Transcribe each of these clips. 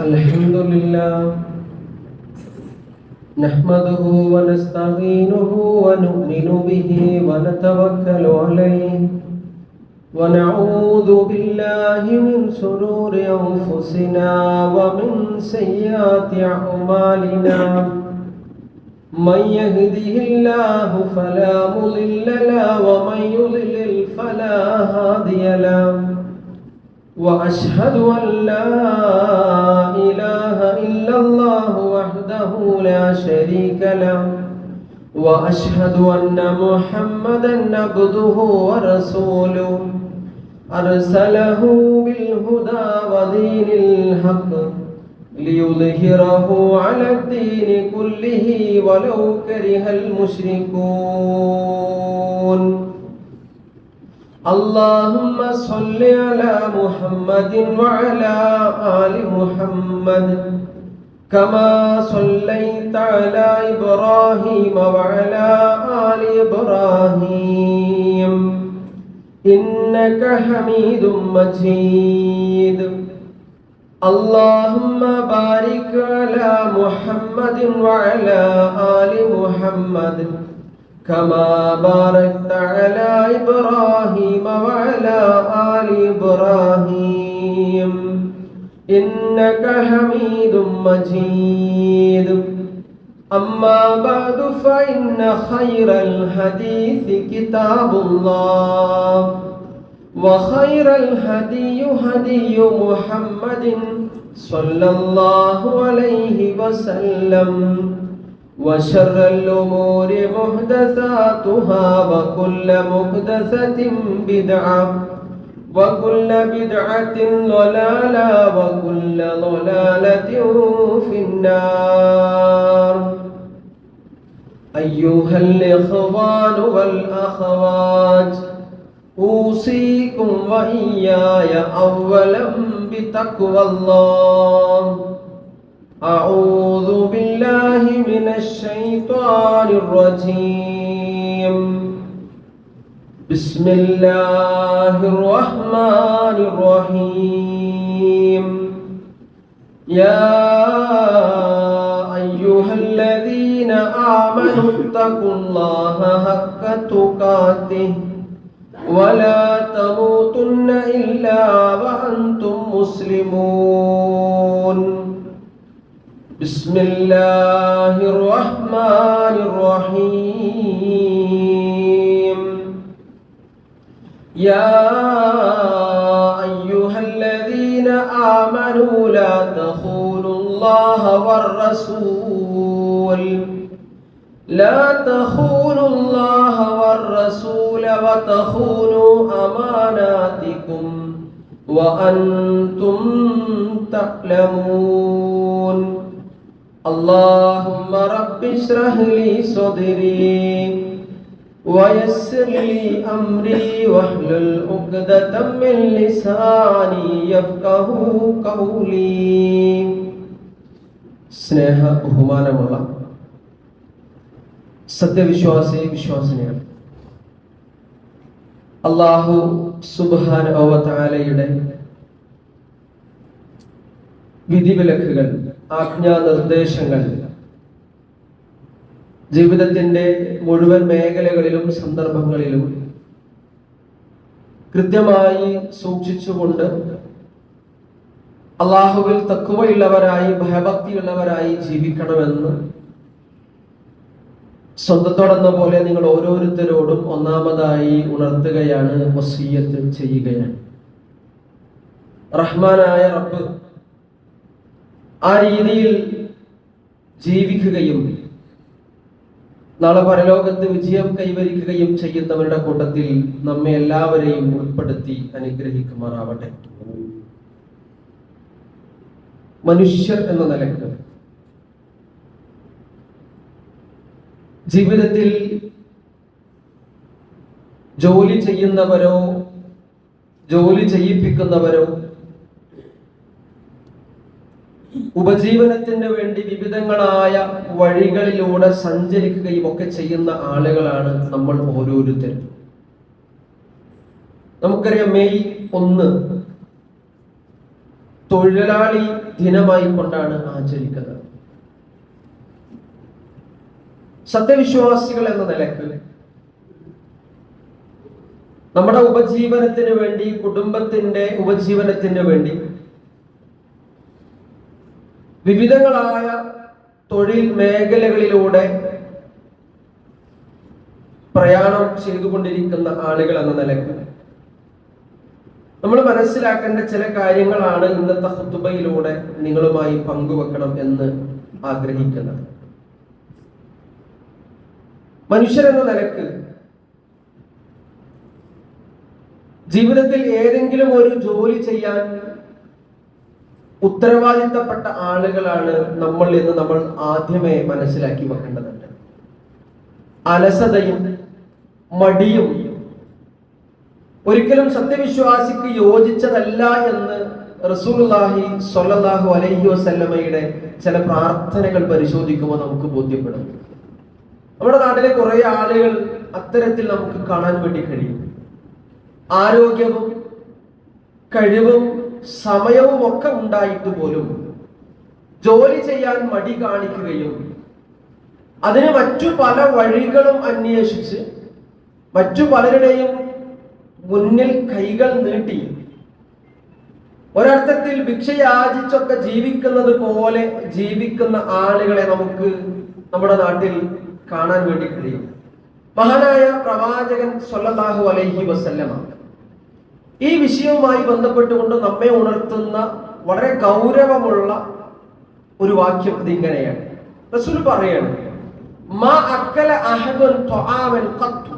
الحمد لله نحمده ونستعينه ونؤمن به ونتوكل عليه ونعوذ بالله من شرور أنفسنا ومن سيئات أعمالنا من يهده الله فلا مضل له ومن يضلل فلا هادي له وأشهد أن لا إله إلا الله وحده لا شريك له وأشهد أن محمدا عبده ورسوله أرسله بالهدى ودين الحق ليظهره على الدين كله ولو كره المشركون اللهم صل على محمد وعلى آل محمد كما صليت على إبراهيم وعلى آل إبراهيم إنك حميد مجيد اللهم بارك على محمد وعلى آل محمد كما باركت على إبراهيم وعلى آل إبراهيم إنك حميد مجيد أما بعد فإن خير الحديث كتاب الله وخير الهدي هدي محمد صلى الله عليه وسلم وشر الأمور محدثاتها وكل محدثة بدعة وكل بدعة ضلالة وكل ضلالة في النار أيها الإخوان والأخوات أوصيكم وإياي أولا بتقوى الله أعوذ بالله من الشيطان الرجيم بسم الله الرحمن الرحيم يا أيها الذين آمنوا اتقوا الله حق تقاته ولا تموتن إلا وأنتم مسلمون بسم الله الرحمن الرحيم يا أيها الذين آمنوا لا تخونوا الله والرسول وتخونوا أماناتكم وأنتم تعلمون اللهم رب اشرح لي صدري ويسر لي أمري واحلل عقدة من لساني يفقهوا قولي സ്നേഹ ബഹുമാനമുള്ള സത്യവിശ്വാസി വിശ്വാസിനികൾ അല്ലാഹു സുബ്ഹാനഹു വ തആലയുടെ വിധിവിലക്കുകൾ ആജ്ഞാനിർദ്ദേശങ്ങൾ ജീവിതത്തിന്റെ മുഴുവൻ മേഖലകളിലും സന്ദർഭങ്ങളിലും കൃത്യമായി സൂക്ഷിച്ചുകൊണ്ട് അല്ലാഹുവിൽ തഖ്വയുള്ളവരായി ഭയഭക്തിയുള്ളവരായി ജീവിക്കണമെന്ന് സ്വന്തത്തോടെന്ന പോലെ നിങ്ങൾ ഓരോരുത്തരോടും ഒന്നാമതായി ഉണർത്തുകയാണ്, വസിയ്യത്ത് ചെയ്യുകയാണ്. റഹ്മാനായ റബ്ബ് ആ രീതിയിൽ ജീവിക്കുകയും നാളെ പരലോകത്ത് വിജയം കൈവരിക്കുകയും ചെയ്യുന്നവരുടെ കൂട്ടത്തിൽ നമ്മെ എല്ലാവരെയും ഉൾപ്പെടുത്തി അനുഗ്രഹിക്കുമാറാവട്ടെ. മനുഷ്യർ എന്ന നിലക്ക് ജീവിതത്തിൽ ജോലി ചെയ്യുന്നവരോ ജോലി ചെയ്യിപ്പിക്കുന്നവരോ ഉപജീവനത്തിന് വേണ്ടി വിവിധങ്ങളായ വഴികളിലൂടെ സഞ്ചരിക്കുകയും ഒക്കെ ചെയ്യുന്ന ആളുകളാണ് നമ്മൾ ഓരോരുത്തരും. നമുക്കറിയാം മെയ് 1 തൊഴിലാളി ദിനമായി കൊണ്ടാണ് ആചരിക്കുന്നത്. സത്യവിശ്വാസികൾ എന്ന നിലക്ക് നമ്മുടെ ഉപജീവനത്തിന് വേണ്ടി, കുടുംബത്തിന്റെ ഉപജീവനത്തിന് വേണ്ടി വിവിധങ്ങളായ തൊഴിൽ മേഖലകളിലൂടെ പ്രയാണം ചെയ്തുകൊണ്ടിരിക്കുന്ന ആളുകൾ എന്ന നിലക്ക് നമ്മൾ മനസ്സിലാക്കേണ്ട ചില കാര്യങ്ങളാണ് ഇന്നത്തെ ഖുതുബയിലൂടെ നിങ്ങളുമായി പങ്കുവെക്കണം എന്ന് ആഗ്രഹിക്കുന്നത്. മനുഷ്യരെന്ന നിലക്ക് ജീവിതത്തിൽ ഏതെങ്കിലും ഒരു ജോലി ചെയ്യാൻ ഉത്തരവാദിത്തപ്പെട്ട ആളുകളാണ് നമ്മൾ എന്ന് നമ്മൾ ആദ്യമേ മനസ്സിലാക്കി വെക്കേണ്ടതുണ്ട്. അലസതയും മടിയും ഒരിക്കലും സത്യവിശ്വാസിക്ക് യോജിച്ചതല്ല എന്ന് റസൂലുള്ളാഹി സ്വല്ലല്ലാഹു അലൈഹി വസല്ലമയുടെ ചില പ്രാർത്ഥനകൾ പരിശോധിക്കുമ്പോൾ നമുക്ക് ബോധ്യപ്പെടും. നമ്മുടെ നാട്ടിലെ കുറെ ആളുകൾ അത്തരത്തിൽ നമുക്ക് കാണാൻ വേണ്ടി കഴിയും. ആരോഗ്യവും കഴിവും സമയവും ഒക്കെ ഉണ്ടായിട്ട് പോലും ജോലി ചെയ്യാൻ മടി കാണിക്കുകയും അതിന് മറ്റു പല വഴികളും അന്വേഷിച്ച് മറ്റു പലരുടെയും മുന്നിൽ കൈകൾ നീട്ടി ഒരർത്ഥത്തിൽ ഭിക്ഷയാചിച്ചൊക്കെ ജീവിക്കുന്നത് പോലെ ജീവിക്കുന്ന ആളുകളെ നമുക്ക് നമ്മുടെ നാട്ടിൽ കാണാൻ വേണ്ടി കഴിയും. മഹാനായ പ്രവാചകൻ സ്വല്ലല്ലാഹു അലൈഹി വസല്ലമ ഈ വിഷയവുമായി ബന്ധപ്പെട്ടുകൊണ്ട് നമ്മെ ഉണർത്തുന്ന വളരെ ഗൗരവമുള്ള ഒരു വാക്യം ഇതിങ്ങനെയാണ്. റസൂൽ പറയാണ്, മാ അക്കല അഹദുൻ ത്വആമൻ ഖത്തു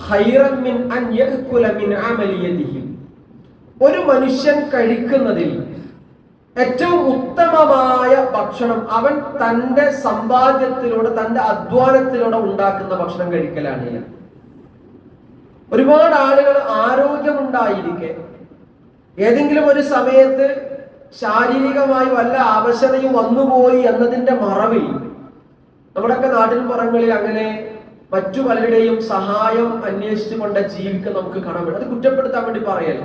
ഖൈറൻ മിൻ അൻ യഅകുല മിൻ അമലി യദിഹി. ഒരു മനുഷ്യൻ കഴിക്കുന്നതിൽ ഏറ്റവും ഉത്തമമായ ഭക്ഷണം അവൻ തന്റെ സമ്പാദ്യത്തിലൂടെ, തന്റെ അധ്വാനത്തിലൂടെ ഉണ്ടാക്കുന്ന ഭക്ഷണം കഴിക്കലാണ്. ഒരുപാട് ആളുകൾ ആരോഗ്യമുണ്ടായിരിക്കെ ഏതെങ്കിലും ഒരു സമയത്ത് ശാരീരികമായി വല്ല അവശതയും വന്നുപോയി എന്നതിന്റെ മറവിൽ നമ്മുടെയൊക്കെ നാട്ടിൻ പുറങ്ങളിൽ അങ്ങനെ മറ്റു പലരുടെയും സഹായം അന്വേഷിച്ചുകൊണ്ട് ജീവിക്കാൻ നമുക്ക് കാണാൻ പറ്റും. അത് കുറ്റപ്പെടുത്താൻ വേണ്ടി പറയല്ല,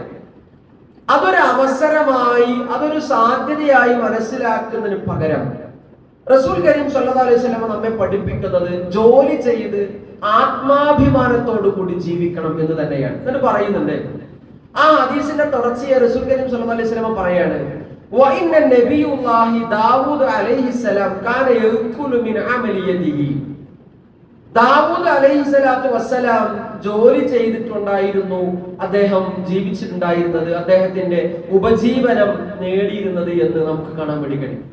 അതൊരു അവസരമായി, അതൊരു സാധ്യതയായി മനസ്സിലാക്കുന്നതിന് പകരം റസൂൽ കരീം സ്വല്ലല്ലാഹു അലൈഹി വസല്ലം നമ്മെ പഠിപ്പിക്കുന്നത് ജോലി ചെയ്ത് ആത്മാഭിമാനത്തോടു കൂടി ജീവിക്കണം എന്ന് തന്നെയാണ്. എന്നിട്ട് പറയുന്നുണ്ട്, ആ ഹദീസിന്റെ തുടർച്ചയെ റസൂൽ കരീം സ്വല്ലല്ലാഹു അലൈഹി വസല്ലം പറയാണ്, വഇന്ന നബിയുല്ലാഹി ദാവൂദ് അലൈഹിസ്സലാം കാന യഅകുലു മിൻ അമലി യദിഹി. ദാവൂദ് അലൈഹിസ്സലാത്തു വസ്സലാം ജോലി ചെയ്തിട്ടുണ്ടായിരുന്നു, അദ്ദേഹം ജീവിച്ചിട്ടുണ്ടായിരുന്നത്, അദ്ദേഹത്തിന്റെ ഉപജീവനം നേടിയിരുന്നത് എന്ന് നമുക്ക് കാണാൻ വേണ്ടി കഴിയും.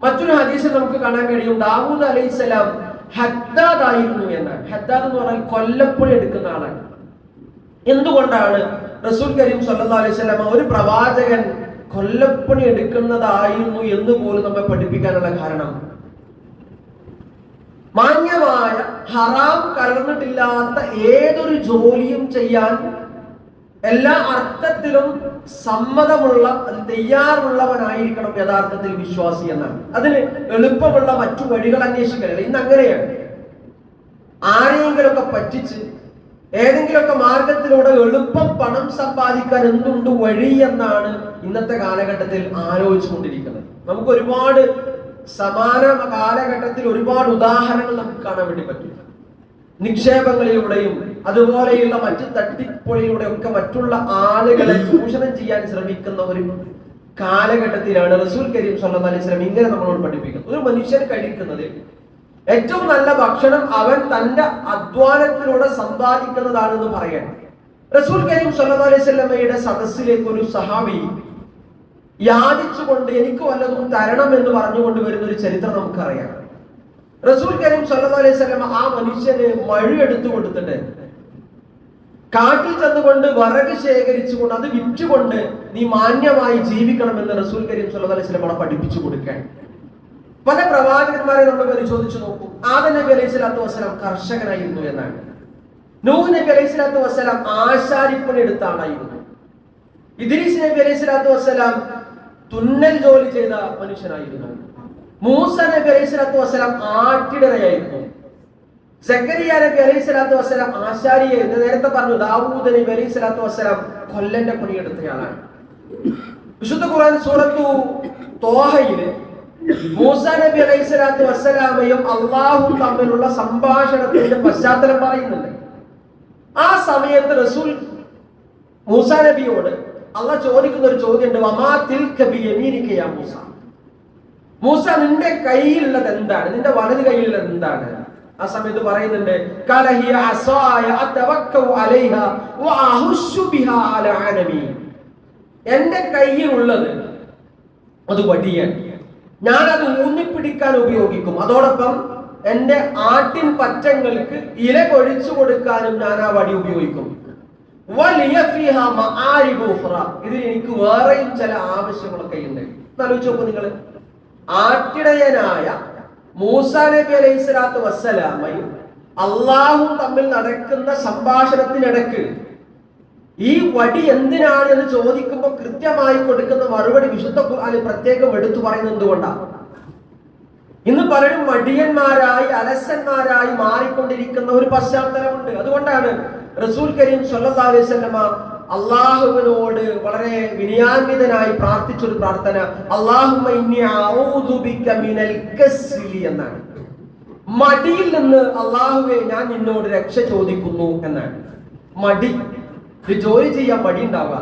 മറ്റൊരു ഹദീസിൽ നമുക്ക് കാണാൻ കഴിയും, ദാവൂദ് അലൈഹിസ്സലാം ഹദ്ദാദ് ആയിരുന്നു എന്നാണ്. ഹദ്ദാദ് എന്ന് പറഞ്ഞാൽ കൊല്ലപ്പുഴ എടുക്കുന്ന ആളാണ്. എന്തുകൊണ്ടാണ് റസൂൽ കരീം സ്വല്ലല്ലാഹു അലൈഹി വസല്ലം ഒരു പ്രവാചകൻ കൊല്ലപ്പണി എടുക്കുന്നതായിരുന്നു എന്ന് പോലും നമ്മെ പഠിപ്പിക്കാനുള്ള കാരണം, മാന്യമായ ഹറാം കലർന്നിട്ടില്ലാത്ത ഏതൊരു ജോലിയും ചെയ്യാൻ എല്ലാ അർത്ഥത്തിലും സമ്മതമുള്ള, തയ്യാറുള്ളവനായിരിക്കണം യഥാർത്ഥത്തിൽ വിശ്വാസി എന്നാണ്. അതിന് എളുപ്പമുള്ള മറ്റു വഴികൾ അന്വേഷിക്കലല്ല. ഇന്ന് അങ്ങനെയാണ്. ആരെയെങ്കിലുമൊക്കെ പറ്റിച്ച് ഏതെങ്കിലുമൊക്കെ മാർഗത്തിലൂടെ എളുപ്പം പണം സമ്പാദിക്കാൻ എന്തുണ്ട് വഴി എന്നാണ് ഇന്നത്തെ കാലഘട്ടത്തിൽ ആലോചിച്ചുകൊണ്ടിരിക്കുന്നത്. നമുക്ക് ഒരുപാട് സമാന കാലഘട്ടത്തിൽ ഒരുപാട് ഉദാഹരണങ്ങൾ നമുക്ക് കാണാൻ വേണ്ടി പറ്റും. നിക്ഷേപങ്ങളിലൂടെയും അതുപോലെയുള്ള മറ്റു തട്ടിപ്പൊളിയിലൂടെ ഒക്കെ മറ്റുള്ള ആളുകളെ ചൂഷണം ചെയ്യാൻ ശ്രമിക്കുന്ന ഒരു കാലഘട്ടത്തിലാണ് റസൂൽ കരീം സ്വല്ലല്ലാഹു അലൈഹി വസല്ലം ഇങ്ങനെ നമ്മളോട് പഠിപ്പിക്കുന്നത്. ഒരു മനുഷ്യൻ കഴിക്കുന്നതിൽ ഏറ്റവും നല്ല ഭക്ഷണം അവൻ തന്റെ അധ്വാനത്തിലൂടെ സമ്പാദിക്കുന്നതാണെന്ന് പറയാൻ റസൂൽ കരീം സ്വല്ലല്ലാഹു അലൈഹി വസല്ലമയുടെ സദസ്സിലേക്ക് ഒരു സഹാബി യാചിച്ചുകൊണ്ട് എനിക്ക് വല്ലതും തരണം എന്ന് പറഞ്ഞുകൊണ്ട് വരുന്ന ഒരു ചരിത്രം നമുക്കറിയാം. റസൂൽ കരീം സ്വല്ലല്ലാഹു അലൈഹി വസല്ലം ആ മനുഷ്യന് മഴു എടുത്തു കൊടുത്തിട്ട് കാട്ടിൽ ചെന്നുകൊണ്ട് വിറക് ശേഖരിച്ചുകൊണ്ട് അത് വിറ്റുകൊണ്ട് നീ മാന്യമായി ജീവിക്കണമെന്ന് റസൂൽ കരീം സ്വല്ലല്ലാഹു അലൈഹി വസല്ലം പഠിപ്പിച്ചു കൊടുക്കാൻ. പല പ്രവാചകന്മാരെ നമ്മൾ പരിശോധിച്ചു നോക്കും. ആദം നബി അലൈഹി സ്വലാത്തു വസ്സലാം കർഷകനായിരുന്നു എന്നാണ്. നൂഹ് നബി അലൈഹി സ്വലാത്തു വസ്സലാം ആശാരിപ്പണി എടുത്ത ആളായിരുന്നു. ഇദ്രീസ് നബി അലൈഹി സ്വലാത്തു വസ്സലാം തുന്നൽ ജോലി ചെയ്ത മനുഷ്യനായിരുന്നു. മൂസ നബി അലൈഹി സ്വലാത്തു വസ്സലാം ആട്ടിടയായിരുന്നു. സക്കരിയ നബി അലൈഹി സ്വലാത്തു വസ്സലാം ആശാരിയായിരുന്നു. നേരത്തെ പറഞ്ഞു ദാവൂദ് നബി അലൈഹി സ്വലാത്തു വസ്സലാം കൊല്ലന്റെ പണിയെടുത്തയാളാണ്. വിശുദ്ധ ഖുർആൻ സൂറത്തു ത്വാഹയില് മൂസാ നബി അലൈഹി സ്വലാത്തു വസ്സലാമയും അള്ളാഹും തമ്മിലുള്ള സംഭാഷണത്തിന്റെ പശ്ചാത്തലം പറയുന്നുണ്ട്. ആ സമയത്ത് റസൂൽ മൂസാ നബിയോട് അള്ളാഹ് ചോദിക്കുന്ന ഒരു ചോദ്യമുണ്ട്, വമാ തിൽക ബിയമീനിക യാ മൂസ. മൂസ, നിന്റെ കയ്യിലുള്ളത് എന്താണ്? നിന്റെ വലത് കയ്യിലുള്ളത് എന്താണ്? ആ സമയത്ത് പറയുന്നുണ്ട്, കലഹിയ അസായ അതവക്കഉ അലൈഹ വഅഹുശു ബിഹാ അലാ അനമി. എന്റെ കയ്യിലുള്ളത് അത് വടിയാണ്, ഞാനത് ഊന്നിപ്പിടിക്കാൻ ഉപയോഗിക്കും. അതോടൊപ്പം എന്റെ ആട്ടിൻ പറ്റങ്ങൾക്ക് ഇല കൊഴിച്ചു കൊടുക്കാനും ഞാൻ ആ വടി ഉപയോഗിക്കും. ഇതിൽ എനിക്ക് വേറെയും ചില ആവശ്യങ്ങളൊക്കെ ഉണ്ട്. ആലോചിച്ച് നോക്കൂ നിങ്ങൾ. ആട്ടിടയനായ മൂസാ നബി അലൈഹി സ്വലാത്തു വസ്സലാമയും അള്ളാഹും തമ്മിൽ നടക്കുന്ന സംഭാഷണത്തിനിടക്ക് ഈ വടി എന്തിനാണ് എന്ന് ചോദിക്കുമ്പോൾ കൃത്യമായി കൊടുക്കുന്ന മറുപടി വിശുദ്ധ ഖുർആനിൽ പ്രത്യേകം എടുത്തു പറയുന്നത് എന്തുകൊണ്ടാണ്? ഇന്ന് പലരും മടിയന്മാരായി അലസന്മാരായി മാറിക്കൊണ്ടിരിക്കുന്ന ഒരു പശ്ചാത്തലമുണ്ട്. അതുകൊണ്ടാണ് റസൂൽ കരീം സ്വല്ലല്ലാഹു അലൈഹി വസല്ലമ അള്ളാഹുവിനോട് വളരെ വിനയാന്വിതനായി പ്രാർത്ഥിച്ചൊരു പ്രാർത്ഥന, അല്ലാഹുമ്മ ഇന്നി അഊദു ബിക മിനൽ കസ്ലി എന്നാണ്. മടിയിൽ നിന്ന് അള്ളാഹുവേ ഞാൻ നിന്നോട് രക്ഷ ചോദിക്കുന്നു എന്നാണ്. മടി, ഒരു ജോലി ചെയ്യാൻ മടി ഉണ്ടാവുക,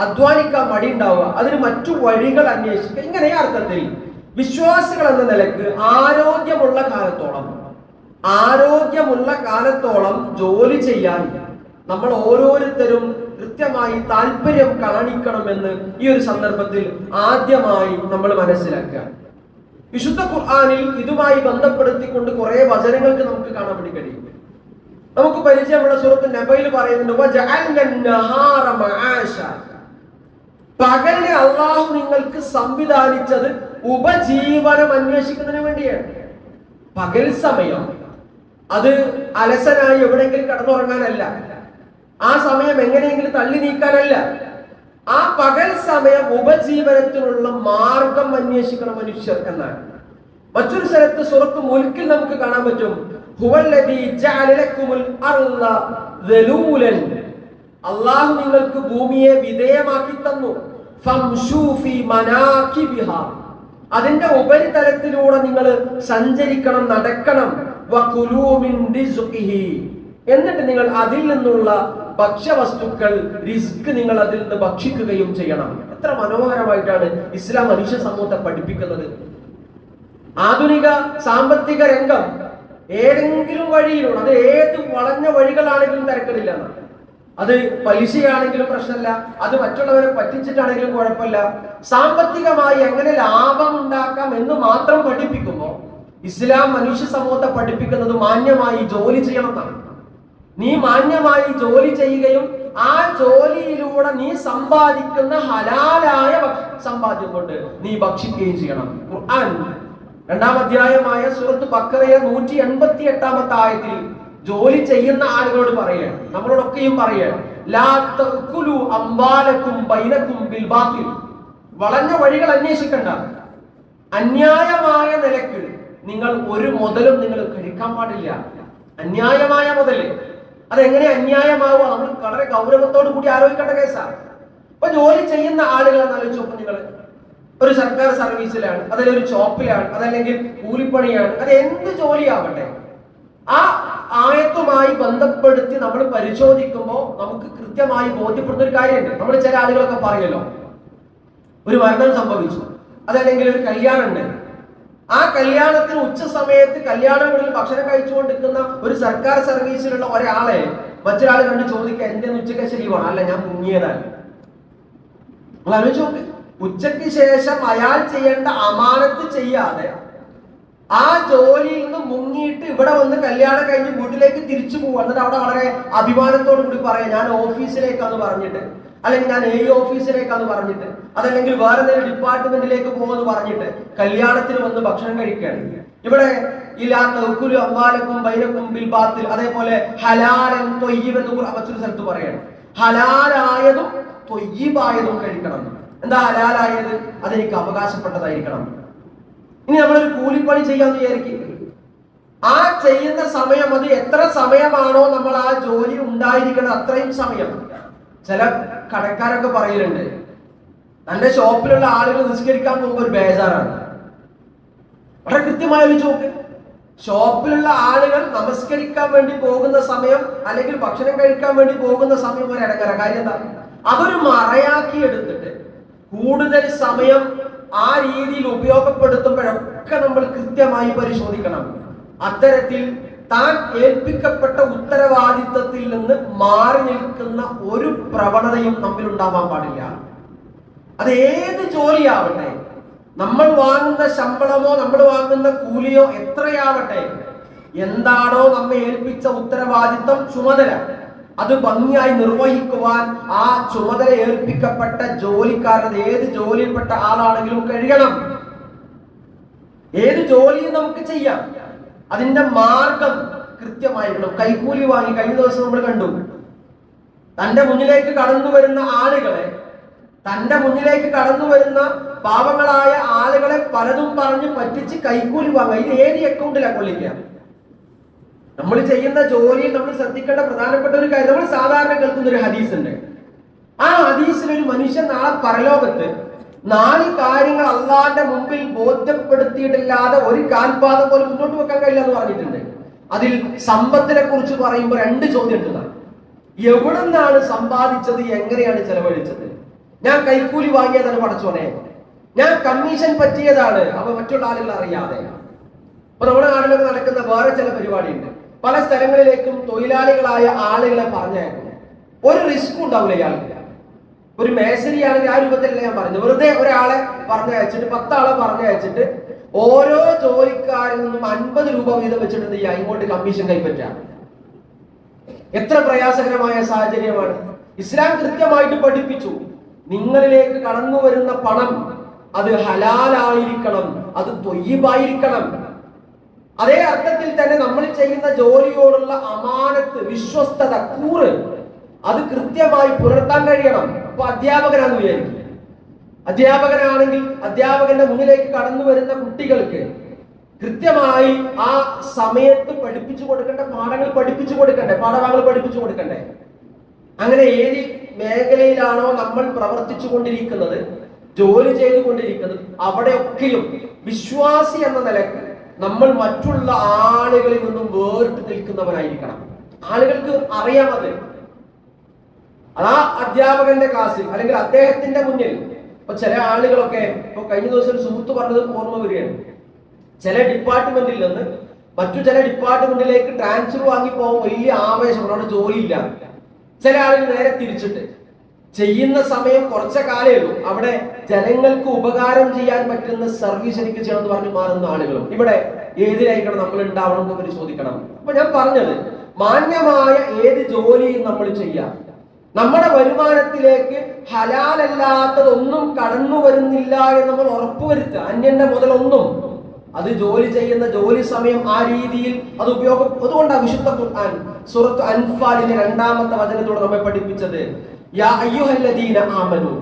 അധ്വാനിക്കാൻ മടി ഉണ്ടാവുക, അതിന് മറ്റു വഴികൾ അന്വേഷിക്കുക. ഇങ്ങനെ അർത്ഥത്തിൽ വിശ്വാസികൾ എന്ന നിലക്ക് ആരോഗ്യമുള്ള കാലത്തോളം ജോലി ചെയ്യാൻ നമ്മൾ ഓരോരുത്തരും കൃത്യമായി താല്പര്യം കാണിക്കണമെന്ന് ഈ ഒരു സന്ദർഭത്തിൽ ആദ്യമായി നമ്മൾ മനസ്സിലാക്കുക. വിശുദ്ധ ഖുർആനിൽ ഇതുമായി ബന്ധപ്പെടുത്തിക്കൊണ്ട് കുറെ വചനങ്ങൾക്ക് നമുക്ക് കാണാൻ വേണ്ടി കഴിയും. നമുക്ക് പരിചയമുള്ള സൂറത്ത് നബയിൽ പറയുന്നുണ്ട്, പകലിനെ അള്ളാഹു നിങ്ങൾക്ക് സംവിധാനിച്ചത് ഉപജീവനം അന്വേഷിക്കുന്നതിന് വേണ്ടിയാണ്. പകൽ സമയം അത് അലസനായി എവിടെയെങ്കിലും കടന്നുറങ്ങാനല്ല, ആ സമയം എങ്ങനെയെങ്കിലും തള്ളി നീക്കാനല്ല. ആ പകൽ സമയം ഉപജീവനത്തിനുള്ള മാർഗം അന്വേഷിക്കണം മനുഷ്യർ എന്നാണ്. മറ്റൊരു സ്ഥലത്ത് സൂറത്ത് മുൽക്കിൽ നമുക്ക് കാണാൻ പറ്റും, അള്ളാഹു നിങ്ങൾക്ക് ഭൂമിയെ വിധേയമാക്കി തന്നു, അതിന്റെ ഉപരിതലത്തിലൂടെ നിങ്ങൾ സഞ്ചരിക്കണം, നടക്കണം. എന്നിട്ട് നിങ്ങൾ അതിൽ നിന്നുള്ള ഭക്ഷ്യവസ്തുക്കൾ, റിസ്ക് നിങ്ങൾ അതിൽ നിന്ന് ഭക്ഷിക്കുകയും ചെയ്യണം. എത്ര മനോഹരമായിട്ടാണ് ഇസ്ലാം മനുഷ്യ സമൂഹത്തെ പഠിപ്പിക്കുന്നത്. ആധുനിക സാമ്പത്തിക രംഗം ഏതെങ്കിലും വഴിയിലൂടെ, അത് ഏത് വളഞ്ഞ വഴികളാണെങ്കിലും തിരക്കടില്ല. അത് പലിശയാണെങ്കിലും പ്രശ്നമല്ല, അത് മറ്റുള്ളവരെ പറ്റിച്ചിട്ടാണെങ്കിലും കുഴപ്പമില്ല. സാമ്പത്തികമായി എങ്ങനെ ലാഭം ഉണ്ടാക്കാം എന്ന് മാത്രം പഠിപ്പിക്കുമ്പോൾ ഇസ്ലാം മനുഷ്യ സമൂഹത്തെ പഠിപ്പിക്കുന്നത് മാന്യമായി ജോലി ചെയ്യണം എന്നാണ്. നീ മാന്യമായി ജോലി ചെയ്യുകയും ആ ജോലിയിലൂടെ നീ സമ്പാദിക്കുന്ന ഹലാലായ സമ്പാദ്യം കൊണ്ട് നീ ഭക്ഷിക്കുകയും ചെയ്യണം. ഖുർആൻ 2-ാം അധ്യായമായ സൂറത്ത് ബഖറയിലെ 188-ാമത്തെ ആയത്തിൽ ജോലി ചെയ്യുന്ന ആളുകളോട് പറയാണ്, നമ്മളോടൊക്കെയും പറയാണ്, ലാ തഅകുലു അംവാലകും ബൈനകും ബിൽ ബാത്തിൽ. വളഞ്ഞ വഴികൾ അന്വേഷിക്കണ്ട. അന്യായമായ നിലക്ക് നിങ്ങൾ ഒരു മുതലും നിങ്ങൾ കഴിക്കാൻ പാടില്ല. അന്യായമായ മുതല് അതെങ്ങനെ അന്യായമാവുക? നമ്മൾ വളരെ ഗൗരവത്തോടു കൂടി ആലോചിക്കേണ്ട കേസാണ്. ഇപ്പൊ ജോലി ചെയ്യുന്ന ആളുകളെന്ന് ആലോചിച്ച് നോക്കും നിങ്ങൾ. ഒരു സർക്കാർ സർവീസിലാണ്, അതിലൊരു ഷോപ്പിലാണ്, അതല്ലെങ്കിൽ കൂലിപ്പണിയാണ്, അത് എന്ത് ജോലിയാവട്ടെ, ആ ആയത്തുമായി ബന്ധപ്പെടുത്തി നമ്മൾ പരിശോധിക്കുമ്പോൾ നമുക്ക് കൃത്യമായി ബോധ്യപ്പെടുന്ന ഒരു കാര്യമുണ്ട്. നമ്മൾ ചില ആളുകളൊക്കെ പറയല്ലോ, ഒരു മരണം സംഭവിച്ചു, അതല്ലെങ്കിൽ ഒരു കല്യാണം ഉണ്ട്, ആ കല്യാണത്തിന് ഉച്ച സമയത്ത് കല്യാണങ്ങളിൽ ഭക്ഷണം കഴിച്ചുകൊണ്ടിരിക്കുന്ന ഒരു സർക്കാർ സർവീസിലുള്ള ഒരാളെ മറ്റൊരാൾ കണ്ട് ചോദിക്കുക, എന്റെ ഉച്ചയ്ക്ക് ശരിയാണ്, അല്ല ഞാൻ മുങ്ങിയതാണ്. നിങ്ങൾ ആലോചിച്ച് നോക്ക്. ഉച്ചയ്ക്ക് ശേഷം അയാൾ ചെയ്യേണ്ട അമാനത്ത് ചെയ്യാതെ ആ ജോലിയിൽ നിന്ന് മുങ്ങിയിട്ട് ഇവിടെ വന്ന് കല്യാണം കഴിഞ്ഞ് വീട്ടിലേക്ക് തിരിച്ചു പോകും. എന്നിട്ട് അവിടെ വളരെ അഭിമാനത്തോടു കൂടി പറയാം, ഞാൻ ഓഫീസിലേക്കാന്ന് പറഞ്ഞിട്ട്, അല്ലെങ്കിൽ ഞാൻ ഈ ഓഫീസിലേക്കാന്ന് പറഞ്ഞിട്ട്, അതല്ലെങ്കിൽ വേറെ എന്തെങ്കിലും ഡിപ്പാർട്ട്മെന്റിലേക്ക് പോകുമെന്ന് പറഞ്ഞിട്ട് കല്യാണത്തിന് വന്ന് ഭക്ഷണം കഴിക്കുകയാണ്. ഇവിടെ അതേപോലെ ഹലാലൻ ത്വയ്യിബ് എന്ന് മറ്റൊരു സ്ഥലത്ത് പറയാണ്, ഹലാലായതും ത്വയ്യിബായതും കഴിക്കണം. എന്താ ഹലാലായത്? അതെനിക്ക് അവകാശപ്പെട്ടതായിരിക്കണം. ഇനി നമ്മളൊരു കൂലിപ്പണി ചെയ്യാന്ന് വിചാരിക്കും, ആ ചെയ്യുന്ന സമയം അത് എത്ര സമയമാണോ നമ്മൾ ആ ജോലി ഉണ്ടായിരിക്കണം അത്രയും സമയം. ചില കടക്കാരൊക്കെ പറയലുണ്ട്, തന്റെ ഷോപ്പിലുള്ള ആളുകൾ നിസ്കരിക്കാൻ പോകുമ്പോൾ ഒരു ബേജാറാണ്. വളരെ കൃത്യമായ ഒരു ചോക്ക്. ഷോപ്പിലുള്ള ആളുകൾ നമസ്കരിക്കാൻ വേണ്ടി പോകുന്ന സമയം അല്ലെങ്കിൽ ഭക്ഷണം കഴിക്കാൻ വേണ്ടി പോകുന്ന സമയം ഒരു ഇടങ്ങറ. കാര്യം എന്താ? അതൊരു മറയാക്കി എടുത്തിട്ട് കൂടുതൽ സമയം ആ രീതിയിൽ ഉപയോഗപ്പെടുത്തുമ്പോഴൊക്കെ നമ്മൾ കൃത്യമായി പരിശോധിക്കണം. അത്തരത്തിൽ താൻ ഏൽപ്പിക്കപ്പെട്ട ഉത്തരവാദിത്തത്തിൽ നിന്ന് മാറി നിൽക്കുന്ന ഒരു പ്രവണതയും നമ്മിൽ ഉണ്ടാവാൻ പാടില്ല. അത് ഏത് ജോലിയാവട്ടെ, നമ്മൾ വാങ്ങുന്ന ശമ്പളമോ നമ്മൾ വാങ്ങുന്ന കൂലിയോ എത്രയാവട്ടെ, എന്താണോ നമ്മെ ഏൽപ്പിച്ച ഉത്തരവാദിത്തം, ചുമതല, അത് ഭംഗിയായി നിർവഹിക്കുവാൻ ആ ചുമതല ഏൽപ്പിക്കപ്പെട്ട ജോലിക്കാരൻ ഏത് ജോലിയിൽപ്പെട്ട ആളാണെങ്കിലും കഴിയണം. ഏത് ജോലിയും നമുക്ക് ചെയ്യാം, അതിന്റെ മാർഗം കൃത്യമായിരിക്കണം. കൈക്കൂലി വാങ്ങി കഴിഞ്ഞ ദിവസം നമ്മൾ കണ്ടു, തന്റെ മുന്നിലേക്ക് കടന്നു വരുന്ന ആളുകളെ, തന്റെ മുന്നിലേക്ക് കടന്നു വരുന്ന പാവങ്ങളായ ആളുകളെ പലതും പറഞ്ഞ് പറ്റിച്ച് കൈക്കൂലി വാങ്ങുക. ഇത് ഏത് അക്കൗണ്ടിലാണ് കൊള്ളിക്കുക? നമ്മൾ ചെയ്യുന്ന ജോലിയിൽ നമ്മൾ ശ്രദ്ധിക്കേണ്ട പ്രധാനപ്പെട്ട ഒരു കാര്യം, നമ്മൾ സാധാരണ കേൾക്കുന്ന ഒരു ഹദീസ് ഉണ്ട്. ആ ഹദീസിൽ ഒരു മനുഷ്യൻ നാളെ പരലോകത്ത് 4 കാര്യങ്ങൾ അള്ളാന്റെ മുമ്പിൽ ബോധ്യപ്പെടുത്തിയിട്ടില്ലാതെ ഒരു കാൽപാദം പോലും മുന്നോട്ട് വെക്കാൻ കഴിയില്ല എന്ന് പറഞ്ഞിട്ടുണ്ട്. അതിൽ സമ്പത്തിനെ കുറിച്ച് പറയുമ്പോൾ 2 ചോദ്യം ഉണ്ട്. എവിടെ നിന്നാണ് സമ്പാദിച്ചത്, എങ്ങനെയാണ് ചെലവഴിച്ചത്? ഞാൻ കൈക്കൂലി വാങ്ങിയതാണ് പടച്ചോനെ, ഞാൻ കമ്മീഷൻ പറ്റിയതാണ്, അപ്പൊ മറ്റുള്ള ആളുകൾ അറിയാതെ. അപ്പൊ നമ്മുടെ നാട്ടിലൊക്കെ നടക്കുന്ന വേറെ ചില പരിപാടിയുണ്ട്. പല സ്ഥലങ്ങളിലേക്കും തൊഴിലാളികളായ ആളുകളെ പറഞ്ഞയക്കും. ഒരു റിസ്ക് ഉണ്ടാവില്ല ഇയാൾക്ക്. ഒരു മേശരിയാണെങ്കിൽ ആ രൂപത്തിലല്ല ഞാൻ പറഞ്ഞത്. വെറുതെ ഒരാളെ പറഞ്ഞയച്ചിട്ട് 10 ആളെ പറഞ്ഞയച്ചിട്ട് ഓരോ ജോലിക്കാരിൽ നിന്നും 50 രൂപ വീതം വെച്ചിട്ട് ഇങ്ങോട്ട് കമ്മീഷൻ കൈപ്പറ്റാം. എത്ര പ്രയാസകരമായ സാഹചര്യമാണ്. ഇസ്ലാം കൃത്യമായിട്ട് പഠിപ്പിച്ചു, നിങ്ങളിലേക്ക് കടന്നു വരുന്ന പണം അത് ഹലാലായിരിക്കണം, അത് ത്വയ്യിബായിരിക്കണം. അതേ അർത്ഥത്തിൽ തന്നെ നമ്മൾ ചെയ്യുന്ന ജോലിയോടുള്ള അമാനത്ത്, വിശ്വസ്തത, കൂറ്, അത് കൃത്യമായി പുലർത്താൻ കഴിയണം. അപ്പൊ അധ്യാപകനാണെന്ന് വിചാരിക്കും, അധ്യാപകനാണെങ്കിൽ അധ്യാപകന്റെ മുന്നിലേക്ക് കടന്നു വരുന്ന കുട്ടികൾക്ക് കൃത്യമായി ആ സമയത്ത് പഠിപ്പിച്ചു കൊടുക്കേണ്ട പാഠങ്ങൾ പഠിപ്പിച്ചു കൊടുക്കണ്ടേ, പാഠഭാഗങ്ങൾ പഠിപ്പിച്ചു കൊടുക്കണ്ടേ? അങ്ങനെ ഏത് മേഖലയിലാണോ നമ്മൾ പ്രവർത്തിച്ചു കൊണ്ടിരിക്കുന്നത്, ജോലി ചെയ്തുകൊണ്ടിരിക്കുന്നത്, അവിടെയൊക്കെയും വിശ്വാസി എന്ന നിലക്ക് നമ്മൾ മറ്റുള്ള ആളുകളിൽ നിന്നും വേറിട്ട് നിൽക്കുന്നവനായിരിക്കണം. ആളുകൾക്ക് അറിയാം അത്. ആ അധ്യാപകന്റെ ക്ലാസ്സിൽ അല്ലെങ്കിൽ അദ്ദേഹത്തിന്റെ മുന്നിൽ ഇപ്പൊ ചില ആളുകളൊക്കെ, ഇപ്പൊ കഴിഞ്ഞ ദിവസം സുഹൃത്ത് പറഞ്ഞത് ഓർമ്മ വരികയാണ്, ചില ഡിപ്പാർട്ട്മെന്റിൽ നിന്ന് മറ്റു ചില ഡിപ്പാർട്ട്മെന്റിലേക്ക് ട്രാൻസ്ഫർ വാങ്ങി പോകാൻ വലിയ ആവേശം, അവിടെ ജോലിയില്ല. ചില ആളുകൾ നേരെ തിരിച്ചിട്ട് ചെയ്യുന്ന സമയം കുറച്ച കാലേ ഉള്ളൂ, അവിടെ ജനങ്ങൾക്ക് ഉപകാരം ചെയ്യാൻ പറ്റുന്ന സർവീസ് എനിക്ക് ചെയ്യണം എന്ന് പറഞ്ഞ് മാറുന്ന ആളുകളും ഇവിടെ ഏതിലായിരിക്കണം നമ്മൾ ഉണ്ടാവണം എന്ന് പരിശോധിക്കണം. അപ്പൊ ഞാൻ പറഞ്ഞത്, മാന്യമായ ഏത് ജോലിയും നമ്മൾ ചെയ്യാം. നമ്മുടെ വരുമാനത്തിലേക്ക് ഹലാലല്ലാത്തതൊന്നും കടന്നു വരുന്നില്ല എന്ന് നമ്മൾ ഉറപ്പുവരുത്തുക. അന്യന്റെ മുതലൊന്നും, അത് ജോലി ചെയ്യുന്ന ജോലി സമയം ആ രീതിയിൽ അത് ഉപയോഗം. അതുകൊണ്ടാണ് വിശുദ്ധ ഖുർആൻ സൂറത്ത് അൻഫാലിന്റെ 2-ാമത്തെ വചനത്തോടെ നമ്മെ പഠിപ്പിച്ചത്, യാ അയ്യുഹല്ലദീന ആമനൂ,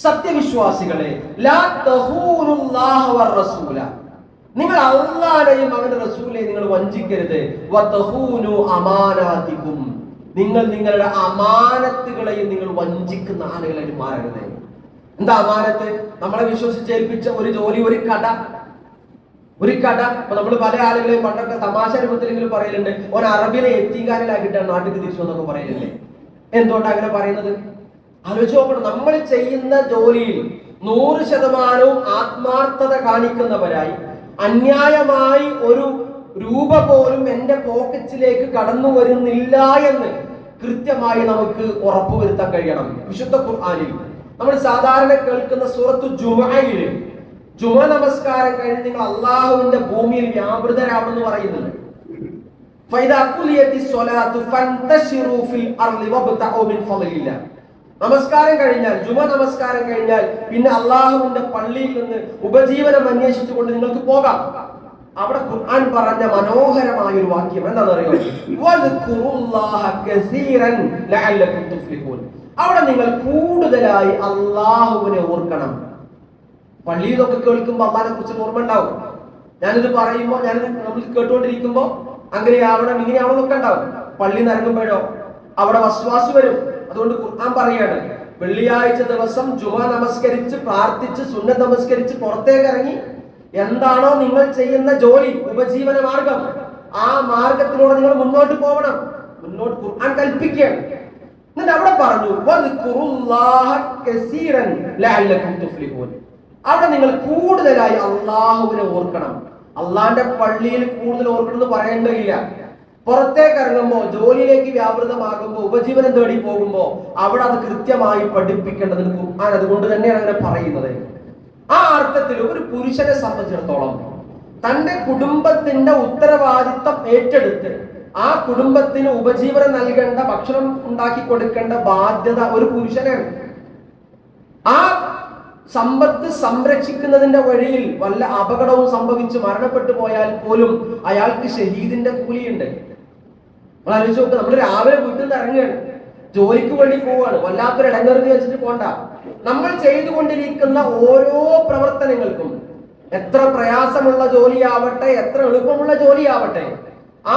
സത്യവിശ്വാസികളെ, ലാ തഖൂനുല്ലാഹ വറസൂല, നിങ്ങൾ അല്ലാഹുവിനെയും അവന്റെ റസൂലിനെയും നിങ്ങൾ വഞ്ചിക്കരുത്. വതഖൂനു അമാനാതികും, നിങ്ങൾ നിങ്ങളുടെ അമാനത്തുകളെയും നിങ്ങൾ വഞ്ചിക്കുന്ന ആളുകളായി മാറരുത്. എന്താ അമാനത്ത്? നമ്മളെ വിശ്വസിച്ചേൽപ്പിച്ച ഒരു ജോലി, ഒരു കട. ഇപ്പൊ നമ്മൾ പല ആളുകളെയും പണ്ടൊക്കെ തമാശ രൂപത്തിലെങ്കിലും പറയലുണ്ട്, ഓൻ അറബിനെ എത്തിക്കാനിലാക്കിയിട്ടാണ് നാട്ടിൽ തിരിച്ചു എന്നൊക്കെ പറയലില്ലേ? എന്തുകൊണ്ടാണ് അങ്ങനെ പറയുന്നത്? ആലോചിച്ച് നോക്കണം. നമ്മൾ ചെയ്യുന്ന ജോലിയിൽ 100% ആത്മാർത്ഥത കാണിക്കുന്നവരായി, അന്യായമായി ഒരു രൂപ പോലും എന്റെ പോക്കറ്റിലേക്ക് കടന്നു വരുന്നില്ല എന്ന് കൃത്യമായി നമുക്ക് ഉറപ്പുവരുത്താൻ കഴിയണം. വിശുദ്ധ ഖുർആനിൽ നമ്മൾ സാധാരണ കേൾക്കുന്ന സൂറത്തു ജുമുഅയിൽ ജുമ നമസ്കാരം കഴിഞ്ഞ് നിങ്ങൾ അള്ളാഹുവിന്റെ ഭൂമിയിൽ വ്യാപൃതരാണെന്ന് പറയുന്നുണ്ട്. നമസ്കാരം കഴിഞ്ഞാൽ, ജുമ നമസ്കാരം കഴിഞ്ഞാൽ പിന്നെ അള്ളാഹുവിന്റെ പള്ളിയിൽ നിന്ന് ഉപജീവനം അന്വേഷിച്ചുകൊണ്ട് നിങ്ങൾക്ക് പോകാം. അവിടെ ഖുർആൻ പറഞ്ഞ മനോഹരമായ ഒരു വാക്യം എന്താണെന്നറിയോ? അവിടെ നിങ്ങൾ കൂടുതലായി അള്ളാഹുവിനെ ഓർക്കണം. പള്ളിയിൽ നിന്നൊക്കെ കേൾക്കുമ്പോൾ അള്ളാഹിനെ കുറിച്ച് ഓർമ്മ ഉണ്ടാവും. ഞാനിത് പറയുമ്പോൾ, ഞാനിത് നമ്മൾ കേട്ടുകൊണ്ടിരിക്കുമ്പോ അങ്ങനെയാവണം ഇങ്ങനെയാവണം എന്നൊക്കെ ഉണ്ടാവും. പള്ളിയിൽ നിന്ന് ഇറങ്ങുമ്പോഴോ അവിടെ വസ്വാസ് വരും. അതുകൊണ്ട് ഖുർആൻ പറയാണ്, വെള്ളിയാഴ്ച ദിവസം ജുമ നമസ്കരിച്ച് പ്രാർത്ഥിച്ച് സുന്നത്ത് നമസ്കരിച്ച് പുറത്തേക്ക് ഇറങ്ങി എന്താണോ നിങ്ങൾ ചെയ്യുന്ന ജോലി, ഉപജീവന മാർഗം, ആ മാർഗത്തിലൂടെ നിങ്ങൾ മുന്നോട്ട് പോകണം. മുന്നോട്ട് ഖുർആൻ കൽപ്പിക്കുകയാണ്. എന്നിട്ട് അവിടെ പറഞ്ഞു അവിടെ നിങ്ങൾ കൂടുതലായി അള്ളാഹുവിനെ ഓർക്കണം. അള്ളാന്റെ പള്ളിയിൽ കൂടുതൽ ഓർക്കണം എന്ന് പറയേണ്ടതില്ല. പുറത്തേക്ക് ഇറങ്ങുമ്പോ, ജോലിയിലേക്ക് വ്യാപൃതമാകുമ്പോ, ഉപജീവനം തേടി പോകുമ്പോ അവിടെ അത് കൃത്യമായി പഠിപ്പിക്കേണ്ടതിന് ഖുർആൻ അതുകൊണ്ട് തന്നെയാണ് അങ്ങനെ പറയുന്നത്. ആ അർത്ഥത്തിൽ ഒരു പുരുഷനെ സംബന്ധിച്ചിടത്തോളം തന്റെ കുടുംബത്തിന്റെ ഉത്തരവാദിത്തം ഏറ്റെടുത്ത് ആ കുടുംബത്തിന് ഉപജീവനം നൽകേണ്ട, ഭക്ഷണം ഉണ്ടാക്കി കൊടുക്കേണ്ട ബാധ്യത ഒരു പുരുഷനാണ്. ആ സമ്പത്ത് സംരക്ഷിക്കുന്നതിന്റെ വഴിയിൽ വല്ല അപകടവും സംഭവിച്ച് മരണപ്പെട്ടു പോയാൽ പോലും അയാൾക്ക് ഷഹീദിന്റെ കൂലിയുണ്ട്. നമ്മൾ ആലോചിച്ച് നോക്കുക. നമ്മൾ രാവിലെ വീട്ടിൽ നിന്ന് ഇറങ്ങുകയാണ്, ജോലിക്ക് വേണ്ടി പോവുകയാണ്, വല്ലാത്തൊരു ഇടങ്ങറുതി വെച്ചിട്ട് പോണ്ട. നമ്മൾ ചെയ്തുകൊണ്ടിരിക്കുന്ന ഓരോ പ്രവർത്തനങ്ങൾക്കും, എത്ര പ്രയാസമുള്ള ജോലിയാവട്ടെ, എത്ര എളുപ്പമുള്ള ജോലിയാവട്ടെ,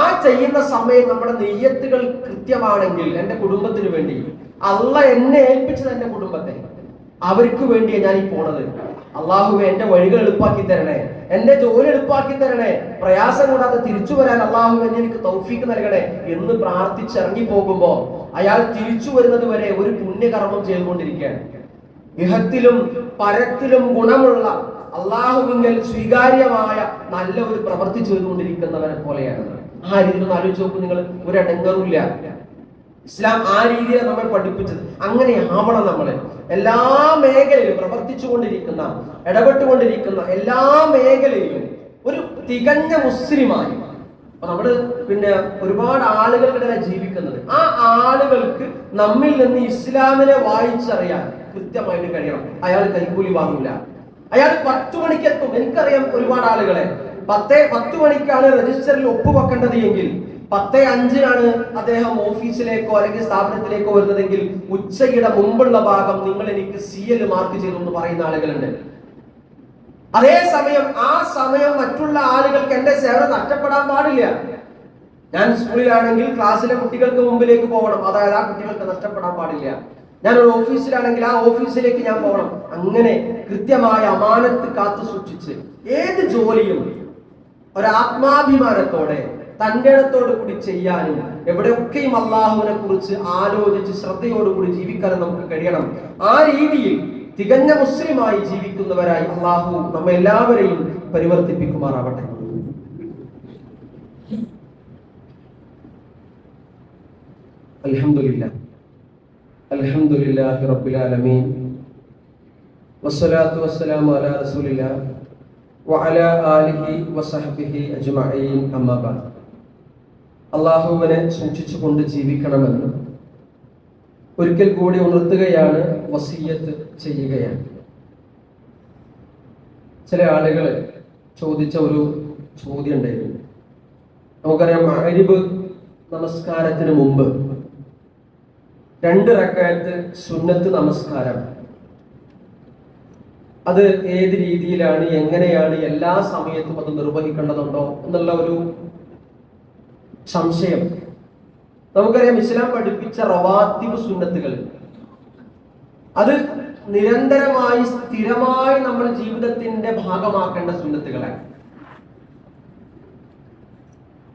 ആ ചെയ്യുന്ന സമയം നമ്മുടെ നെയ്യത്തുകൾ കൃത്യമാണെങ്കിൽ, എന്റെ കുടുംബത്തിന് വേണ്ടി, അള്ളാഹ് എന്നെ ഏൽപ്പിച്ചത് എന്റെ കുടുംബത്തെ, അവർക്ക് വേണ്ടിയാണ് ഞാൻ ഈ പോണത്. അള്ളാഹുവെ എന്റെ വഴികൾ എളുപ്പാക്കി തരണേ, എന്റെ ജോലി എളുപ്പാക്കി തരണേ, പ്രയാസം കൂടാതെ തിരിച്ചു വരാൻ അള്ളാഹുവെ എനിക്ക് തൗഫീക്ക് നൽകണേ എന്ന് പ്രാർത്ഥിച്ചിറങ്ങി പോകുമ്പോ അയാൾ തിരിച്ചു വരുന്നത് വരെ ഒരു പുണ്യകർമ്മം ചെയ്തുകൊണ്ടിരിക്കുകയാണ്. ഇഹത്തിലും പരത്തിലും ഗുണമുള്ള, അള്ളാഹുവിങ്കൽ സ്വീകാര്യമായ നല്ല ഒരു പ്രവൃത്തി ചെയ്തുകൊണ്ടിരിക്കുന്നവരെ പോലെയാണ്. ആ രീതിയിൽ ആലോചിച്ച് നോക്കും നിങ്ങൾ. ഒരു ഇടങ്ങറുമില്ല. ഇസ്ലാം ആ രീതിയിൽ നമ്മൾ പഠിപ്പിച്ചത്. അങ്ങനെ ആവണം. നമ്മള് എല്ലാ മേഖലയിലും പ്രവർത്തിച്ചുകൊണ്ടിരിക്കുന്ന, ഇടപെട്ടുകൊണ്ടിരിക്കുന്ന എല്ലാ മേഖലയിലും ഒരു തികഞ്ഞ മുസ്ലിമായി. നമ്മള് ഒരുപാട് ആളുകൾക്കിടയിലെ ജീവിക്കുന്നത്. ആ ആളുകൾക്ക് നമ്മിൽ നിന്ന് ഇസ്ലാമിനെ വായിച്ചറിയാൻ കൃത്യമായിട്ട് കഴിയണം. അയാൾ കൈക്കൂലി വാങ്ങില്ല. അയാൾ 10 മണിക്ക് എത്തും. എനിക്കറിയാം ഒരുപാട് ആളുകളെ 10 മണിക്കാണ് രജിസ്റ്ററിൽ ഒപ്പുവെക്കേണ്ടത് എങ്കിൽ 10:05 അദ്ദേഹം ഓഫീസിലേക്കോ അല്ലെങ്കിൽ സ്ഥാപനത്തിലേക്കോ വരുന്നതെങ്കിൽ ഉച്ചയുടെ മുമ്പുള്ള ഭാഗം നിങ്ങൾ എനിക്ക് CL മാർക്ക് ചെയ്തു എന്ന് പറയുന്ന ആളുകളുണ്ട്. അതേസമയം ആ സമയം മറ്റുള്ള ആളുകൾക്ക് എന്റെ സേവനം നഷ്ടപ്പെടാൻ പാടില്ല. ഞാൻ സ്കൂളിലാണെങ്കിൽ ക്ലാസ്സിലെ കുട്ടികൾക്ക് മുമ്പിലേക്ക് പോകണം, അതായത് ആ കുട്ടികൾക്ക് നഷ്ടപ്പെടാൻ പാടില്ല. ഞാൻ ഒരു ഓഫീസിലാണെങ്കിൽ ആ ഓഫീസിലേക്ക് ഞാൻ പോകണം. അങ്ങനെ കൃത്യമായ അമാനത്ത് കാത്തു സൂക്ഷിച്ച് ഏത് ജോലിയും ഒരാത്മാഭിമാനത്തോടെ, തന്റെ ഇടത്തോടു കൂടി ചെയ്യാനും എവിടെയൊക്കെയും അള്ളാഹുവിനെ കുറിച്ച് ആലോചിച്ച് ശ്രദ്ധയോടുകൂടി ജീവിക്കാനും നമുക്ക് കഴിയണം. ആ രീതിയിൽ തികഞ്ഞ മുസ്ലിമായി ജീവിക്കുന്നവരായി അള്ളാഹു നമ്മെ എല്ലാവരെയും പരിവർത്തിപ്പിക്കുമാറാവട്ടെ. അൽഹംദുലില്ലാഹ് അൽഹംദുലില്ലാഹി റബ്ബിൽ ആലമീൻ വസ്സലാത്തു വസ്സലാമു അലാ റസൂലില്ലാഹ് വഅലാ ആലിഹി വസഹ്ബിഹി അജ്മഈൻ. അമ്മാ ബഅദ്. അള്ളാഹുവിനെ സൂക്ഷിച്ചുകൊണ്ട് ജീവിക്കണമെന്ന് ഒരിക്കൽ കൂടി ഉണർത്തുകയാണ്, വസിയ്യത്ത് ചെയ്യുകയാണ്. ചില ആളുകൾ ചോദിച്ച ഒരു ചോദ്യം ഉണ്ടായിരുന്നു. നമുക്കറിയാം, മഗ്രിബ് നമസ്കാരത്തിന് മുമ്പ് 2 റക്അത്ത് സുന്നത്ത് നമസ്കാരം, അത് ഏത് രീതിയിലാണ്, എങ്ങനെയാണ്, എല്ലാ സമയത്തും അത് നിർവഹിക്കേണ്ടതുണ്ടോ എന്നുള്ള ഒരു സംശയം. നമുക്കറിയാം, ഇസ്ലാം പഠിപ്പിച്ച റവാത്തിബ് സുന്നത്തുകൾ, അത് നിരന്തരമായി സ്ഥിരമായി നമ്മൾ ജീവിതത്തിന്റെ ഭാഗമാക്കേണ്ട സുന്നത്തുകളാണ്.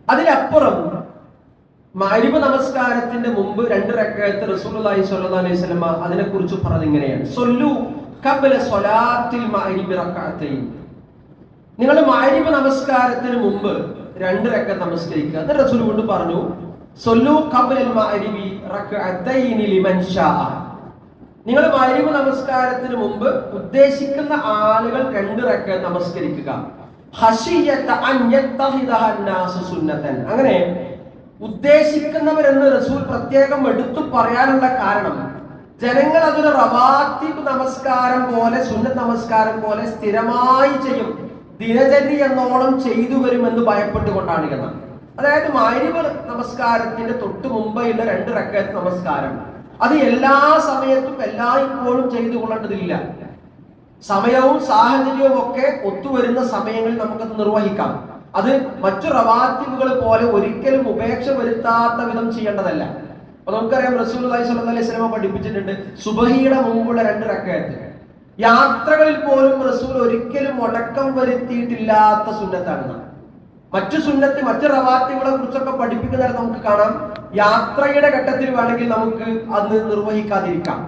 അതിലപ്പുറം മഗ്രിബ് നമസ്കാരത്തിന്റെ മുമ്പ് 2 റക്അത്ത് റസൂലുള്ളാഹി സ്വല്ലല്ലാഹു അലൈഹി വസല്ലം അതിനെക്കുറിച്ച് പറഞ്ഞത് ഇങ്ങനെയാണ്: സൊല്ലു ഖബ്ല സ്വലാത്തിൽ മഗ്രിബ് റക്അത്തൈൻ. നിങ്ങൾ മഗ്രിബ് നമസ്കാരത്തിന് മുമ്പ് 2 റക്അത്ത് നമസ്കരിക്കുക. അത് റസൂൽ കൊണ്ട് പറഞ്ഞു, സൊല്ലു ഖബ്ലൽ മഗ്രിബി റക്അത്തൈൻ ലിമൻ ശാഅ. നിങ്ങൾ മഗ്രിബ് നമസ്കാരത്തിന് മുമ്പ് ഉദ്ദേശിക്കുന്ന ആളുകൾ 2 റക്അത്ത് നമസ്കരിക്കുക. ഖശിയത അൻ യത്തഹിദഹ അന്നാസു സുന്നതൻ. അങ്ങനെ ഉദ്ദേശിക്കുന്നവരെന്ന് റസൂൽ പ്രത്യേകം എടുത്തു പറയാനുള്ള കാരണം, ജനങ്ങൾ അതൊരു റവാത്തിബ് നമസ്കാരം പോലെ, സുന്നത്ത് നമസ്കാരം പോലെ സ്ഥിരമായി ചെയ്യും, ദിനചര്യ എന്നോളം ചെയ്തു വരുമെന്ന് ഭയപ്പെട്ടുകൊണ്ടാണ് എന്നാണ്. അതായത് മഗ്രിബ് നമസ്കാരത്തിന്റെ തൊട്ട് മുമ്പുള്ള 2 റക്അത്ത് നമസ്കാരം അത് എല്ലാ സമയത്തും എല്ലായ്പ്പോഴും ചെയ്തു കൊള്ളേണ്ടതില്ല. സമയവും സാഹചര്യവും ഒക്കെ ഒത്തുവരുന്ന സമയങ്ങളിൽ നമുക്കത് നിർവഹിക്കാം. അത് മറ്റു റവാത്തിബുകൾ പോലെ ഒരിക്കലും ഉപേക്ഷ വരുത്താത്ത വിധം ചെയ്യേണ്ടതല്ല. അപ്പൊ നമുക്കറിയാം റസൂലുള്ളാഹി സ്വല്ലല്ലാഹു അലൈഹി വസല്ലം പഠിപ്പിച്ചിട്ടുണ്ട് സുബഹിയുടെ മുമ്പുള്ള 2 റക്അത്ത് യാത്രകളിൽ പോലും റസൂൽ ഒരിക്കലും മുടക്കം വരുത്തിയിട്ടില്ലാത്ത സുന്നത്താണ്. മറ്റു സുന്നത്ത് മറ്റു റവാത്തിബുകളെ കുറിച്ചൊക്കെ പഠിപ്പിക്കുന്നവരെ നമുക്ക് കാണാം യാത്രയുടെ ഘട്ടത്തിൽ വേണമെങ്കിൽ നമുക്ക് അത് നിർവഹിക്കാതിരിക്കാം.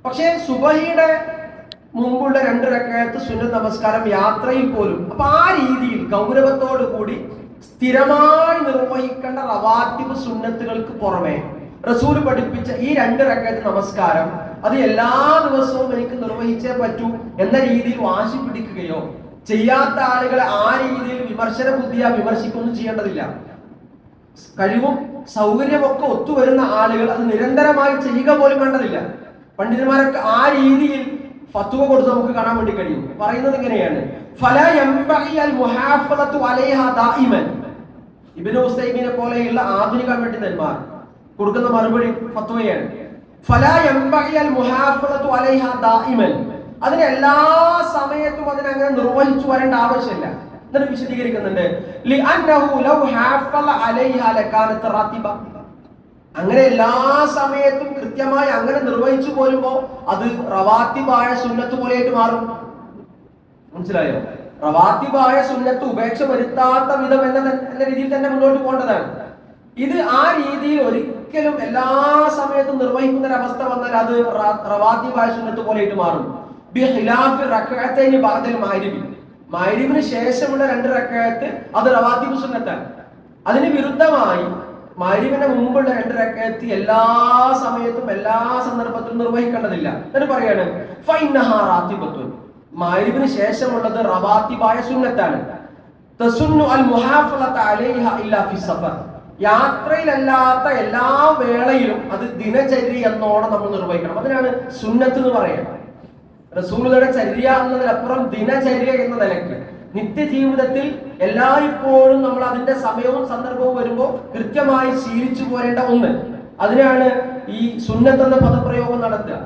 പക്ഷേ സുബഹിയുടെ മുമ്പുള്ള 2 റക്അത്ത് സുന്നത്ത് നമസ്കാരം യാത്രയിൽ പോലും അപ്പൊ ആ രീതിയിൽ ഗൗരവത്തോടു കൂടി സ്ഥിരമായി നിർവഹിക്കേണ്ട റവാത്തിബ് സുന്നത്തുകൾക്ക് പുറമെ റസൂൽ പഠിപ്പിച്ച ഈ 2 റക്അത്ത് നമസ്കാരം അത് എല്ലാ ദിവസവും എനിക്ക് നിർവഹിച്ചേ പറ്റൂ എന്ന രീതിയിൽ വാശി പിടിക്കുകയോ ചെയ്യാത്ത ആളുകളെ ആ രീതിയിൽ വിമർശന ബുദ്ധിയാ വിമർശിക്കൊന്നും ചെയ്യേണ്ടതില്ല. കഴിവും സൗകര്യമൊക്കെ ഒത്തുവരുന്ന ആളുകൾ അത് നിരന്തരമായി ചെയ്യുക പോലും വേണ്ടതില്ല. പണ്ഡിതന്മാരൊക്കെ ആ രീതിയിൽ ഫത്വ കൊടുത്ത് നമുക്ക് കാണാൻ വേണ്ടി കഴിയും. പറയുന്നത് ഇങ്ങനെയാണ്, ഫലാ യംബഗി അൽ മുഹാഫളതു അലൈഹാ ദായിമൻ. ഇബ്നു ഉസൈമീനെ പോലെയുള്ള ആധുനിക പണ്ഡിതന്മാർ കൊടുക്കുന്ന മറുപടി ഫത്വയാണ്. ഫലാ യംബഗി അൽ മുഹാഫളതു അലൈഹാ ദായിമൻ. അതിന് എല്ലാ സമയത്തും അതിനങ്ങനെ നിർവഹിച്ചു വരേണ്ട ആവശ്യമില്ല. എന്നിട്ട് വിശദീകരിക്കുന്നുണ്ട്, ലിഅന്നഹു ലൗ ഹാഫള അലൈഹാ ലകാനത് റാത്തിബ. അങ്ങനെ എല്ലാ സമയത്തും കൃത്യമായി അങ്ങനെ നിർവഹിച്ചു പോരുമ്പോ അത് റവാത്തിബായ സുന്നത്ത് പോലെയായിട്ട് മാറും. മനസ്സിലായോ? റവാത്തിബായ സുന്നത്ത് ഉപേക്ഷ വരുത്താത്ത വിധം എന്ന രീതിയിൽ തന്നെ മുന്നോട്ട് പോകേണ്ടതാണ്. ഇത് ആ രീതിയിൽ ഒരിക്കലും എല്ലാ സമയത്തും നിർവഹിക്കുന്ന ഒരു അവസ്ഥ വന്നാൽ അത് റവാത്തിബായ സുന്നത്ത് പോലെയായിട്ട് മാറും. ബിഖിലാഫി റക്അത്തൈനി ബഅദൽ മഗ്രിബി. മഗ്രിബിന് ശേഷമുള്ള 2 റക്അത്ത് അത് റവാത്തിബ് സുന്നത്താണ്. അതിന് വിരുദ്ധമായി മഗ്രിബിന് മുമ്പുള്ള 2 റക്അത്ത് എല്ലാ സമയത്തും എല്ലാ സന്ദർഭത്തിലും നിർവഹിക്കേണ്ടതില്ല. എന്നിട്ട് പറയാണ് ഫൈനഹാ റാത്തിബത്തുൻ. മഗ്രിബിന് ശേഷമുള്ളത് റവാത്തിബായ സുന്നത്താണ്. തസുന്നു അൽ മുഹാഫളത അലൈഹാ ഇല്ലാ ഫി സഫർ. യാത്രയിലല്ലാത്ത എല്ലാ വേളയിലും അത് ദിനചര്യ എന്നോണം നമ്മൾ നിർവഹിക്കണം. അതിനാണ് സുന്നത്ത് എന്ന് പറയുന്നത്. റസൂലുള്ളാഹിയുടെ ചര്യ എന്നതിനപ്പുറം ദിനചര്യ എന്ന നിലയ്ക്ക് നിത്യജീവിതത്തിൽ എല്ലായ്പ്പോഴും നമ്മൾ അതിന്റെ സമയവും സന്ദർഭവും വരുമ്പോൾ കൃത്യമായി ശീലിച്ചു പോരേണ്ട ഒന്ന്, അതിനാണ് ഈ സുന്നത്ത് എന്ന പദപ്രയോഗം നടത്തുക.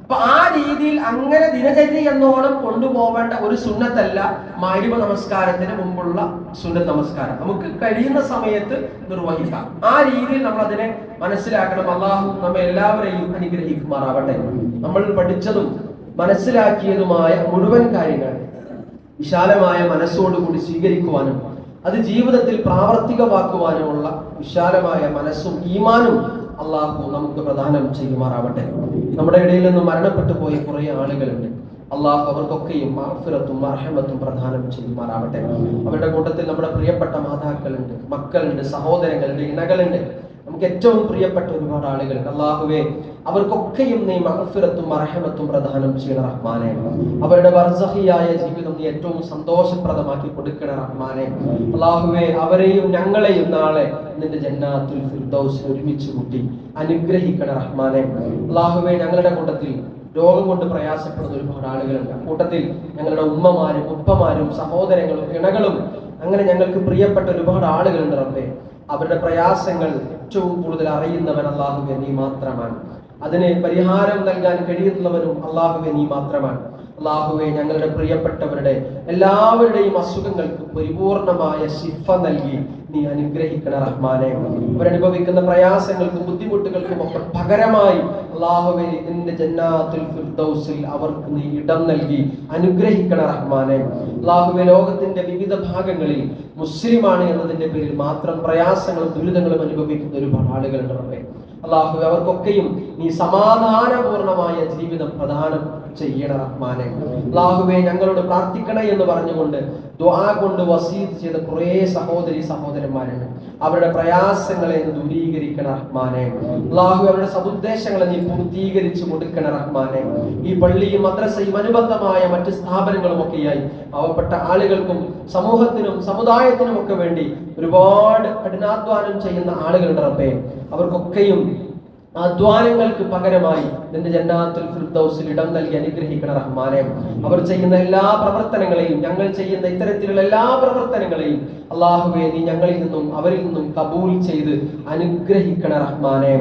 അപ്പൊ ആ രീതിയിൽ അങ്ങനെ ദിനചര്യ എന്നോണം കൊണ്ടുപോവേണ്ട ഒരു സുന്നത്തല്ല മഗ്രിബ് നമസ്കാരത്തിന് മുമ്പുള്ള സുന്നത്ത് നമസ്കാരം. നമുക്ക് കഴിയുന്ന സമയത്ത് നിർവഹിക്കാം. ആ രീതിയിൽ നമ്മൾ അതിനെ മനസ്സിലാക്കണം. അള്ളാഹു നമ്മെ എല്ലാവരെയും അനുഗ്രഹിക്കുമാറാവട്ടെ. നമ്മൾ പഠിച്ചതും മനസ്സിലാക്കിയതുമായ മുഴുവൻ കാര്യങ്ങൾ വിശാലമായ മനസ്സോടുകൂടി സ്വീകരിക്കുവാനും അത് ജീവിതത്തിൽ പ്രാവർത്തികമാക്കുവാനുമുള്ള വിശാലമായ മനസ്സും ഈമാനും അള്ളാഹു നമുക്ക് പ്രദാനം ചെയ്യുമാറാവട്ടെ. നമ്മുടെ ഇടയിൽ നിന്ന് മരണപ്പെട്ടു പോയ കുറെ ആളുകളുണ്ട്. അള്ളാഹു അവർക്കൊക്കെയും മഗ്ഫിറത്തും മർഹമത്തും പ്രദാനം ചെയ്യുമാറാവട്ടെ. അവരുടെ കൂട്ടത്തിൽ നമ്മുടെ പ്രിയപ്പെട്ട മാതാക്കളുണ്ട്, മക്കളുണ്ട്, സഹോദരങ്ങളുണ്ട്, ഇണകളുണ്ട്. നമുക്ക് ഏറ്റവും പ്രിയപ്പെട്ട ഒരുപാട് ആളുകളുണ്ട്. അള്ളാഹുവേ, അവർക്കൊക്കെയും നീ മഗ്ഫിറത്തും മർഹമത്തും പ്രദാനം ചെയ്യണ റഹ്മാനെ. അവരുടെ ബർസഖിയായ ജീവിതം നീ ഏറ്റവും സന്തോഷപ്രദമാക്കി കൊടുക്കണ റഹ്മാനെ. അള്ളാഹുവേ, അവരെയും ഞങ്ങളെയും നാളെ നിന്റെ ജന്നാത്തുൽ ഫിർദൗസിൽ ഒരുമിച്ച് കൂട്ടി അനുഗ്രഹിക്കണ റഹ്മാനെ. അള്ളാഹുവേ, ഞങ്ങളുടെ കൂട്ടത്തിൽ രോഗം കൊണ്ട് പ്രയാസപ്പെടുന്ന ഒരുപാട് ആളുകളുണ്ട്. കൂട്ടത്തിൽ ഞങ്ങളുടെ ഉമ്മമാരും ഉപ്പമാരും സഹോദരങ്ങളും ഇണകളും അങ്ങനെ ഞങ്ങൾക്ക് പ്രിയപ്പെട്ട ഒരുപാട് ആളുകളുണ്ട്. റബ്ബേ, അവരുടെ പ്രയാസങ്ങൾ ഏറ്റവും കൂടുതൽ അറിയുന്നവൻ അല്ലാഹുവേ നീ മാത്രമാണ്. അതിന് പരിഹാരം നൽകാൻ കഴിയുന്നവനും അല്ലാഹുവേ നീ മാത്രമാണ്. അല്ലാഹുവേ, ഞങ്ങളുടെ പ്രിയപ്പെട്ടവരുടെ എല്ലാവരുടെയും അസുഖങ്ങൾക്ക് പരിപൂർണമായ ശിഫ നൽകി നീ അനുഗ്രഹിക്കണ റഹ്മാനെ. അവരനുഭവിക്കുന്ന പ്രയാസങ്ങൾക്കും ബുദ്ധിമുട്ടുകൾക്കും ഒക്കെ പകരമായി അല്ലാഹുവേ നിന്റെ ജന്നാത്തുൽ ഫിർദൗസിൽ അവർക്ക് നീ ഇടം നൽകി അനുഗ്രഹിക്കണ റഹ്മാനെ. അല്ലാഹുവേ, ലോകത്തിന്റെ വിവിധ ഭാഗങ്ങളിൽ മുസ്ലിമാണ് എന്നതിന്റെ പേരിൽ മാത്രം പ്രയാസങ്ങളും ദുരിതങ്ങളും അനുഭവിക്കുന്ന ഒരുപാട് ആളുകളുണ്ട്. റബ്ബേ, അല്ലാഹുവേ, അവർക്കൊക്കെയും നീ സമാധാനപൂർണമായ ജീവിതം പ്രദാനം ചെയ്യണ റഹ്മാനെ. അല്ലാഹുവേ, ഞങ്ങളോട് പ്രാർത്ഥിക്കണേ എന്ന് പറഞ്ഞുകൊണ്ട് ദുആ കൊണ്ട് വസീയത്ത് ചെയ്ത കുറേ സഹോദരന്മാരുണ്ട്. അവരുടെ പ്രയാസങ്ങളെ ദൂരീകരിക്കണ റഹ്മാനെ. അല്ലാഹു അവരുടെ സദുദ്ദേശങ്ങളെ നീ പൂർത്തീകരിച്ചു കൊടുക്കണ റഹ്മാനെ. ഈ പള്ളിയും മദ്രസയും അനുബന്ധമായ മറ്റ് സ്ഥാപനങ്ങളും ഒക്കെയായി പാവപ്പെട്ട ആളുകൾക്കും സമൂഹത്തിനും സമുദായത്തിനും ഒക്കെ വേണ്ടി ഒരുപാട് കഠിനാധ്വാനം ചെയ്യുന്ന ആളുകളുടെ റബ്ബേ, അവർക്കൊക്കെയും അധ്വാനങ്ങൾക്ക് പകരമായി നിന്റെ ജന്നാത്തുൽ ഫിർദൗസിൽ ഇടം നൽകി അനുഗ്രഹിക്കണം റഹ്മാനെ. അവർ ചെയ്യുന്ന എല്ലാ പ്രവർത്തനങ്ങളെയും, ഞങ്ങൾ ചെയ്യുന്ന ഇത്തരത്തിലുള്ള എല്ലാ പ്രവർത്തനങ്ങളെയും അല്ലാഹുവേ നീ ഞങ്ങളിൽ നിന്നും അവരിൽ നിന്നും കബൂൽ ചെയ്ത് അനുഗ്രഹിക്കണം റഹ്മാനെ.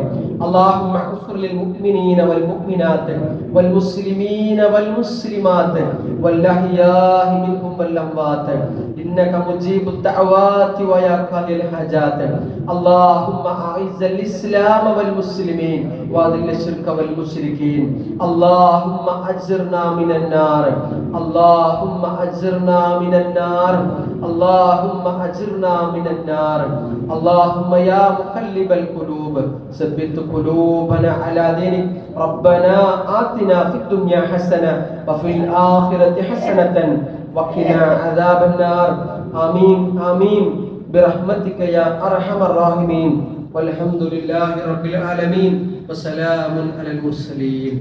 അല്ലാഹുമ്മ ഗ്ഫിർ ലിൽ മുഅ്മിനീന വൽ മുഅ്മിനാത്ത് വൽ മുസ്ലിമീന വൽ മുസ്ലിമാത്ത് വൽ അഹ്യാഇ മിൻഹും വൽ അംവാത്ത് ഇന്നക മുജീബുദ് ദഅവാതി വയാ ഖാദിൽ ഹജാത്ത്. اللهم أعز الإسلام والمسلمين وأذل الشرك والمشركين. اللهم أجرنا من النار. اللهم أجرنا من النار. اللهم أجرنا من النار. اللهم يا مقلب القلوب ثبت قلوبنا على دينك. ربنا آتنا في الدنيا حسنة وفي الآخرة حسنة وقنا عذاب النار. آمين آمين برحمتك يا أرحم الراحمين. والحمد لله رب العالمين وسلام على المرسلين.